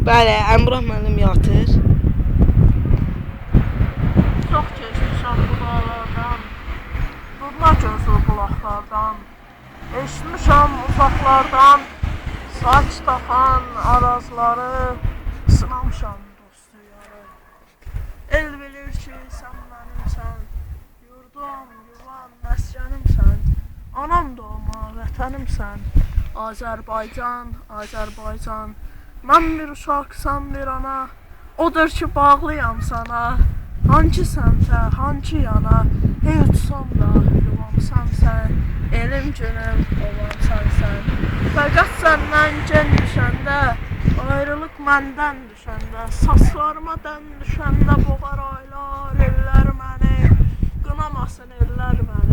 Bəli, Əmrah müəllim yatır. Çox keçmişəm bu dağlardan, durma gözlü bulaqlardan. Eşitmişəm uzaqlardan, saç taxan arazları, sınamışam dostu yarı. El bilir ki, sən mənimsən, yurdum, yuvam, məskənimsən. Anam doğma, vətənimsən, Azərbaycan, Azərbaycan. Mən bir uşaq, sən bir ana, odur ki, bağlıyam sana. Hangi səmtə, hangi yana, hey uçsam da yuvam sənsən, elim günüm ovam sənsən. Fəqət səndən gen düşəndə, ayrılıq məndən düşəndə, saçlarıma dən düşəndə boğar aylar, ellər məni, qınamasın ellər məni.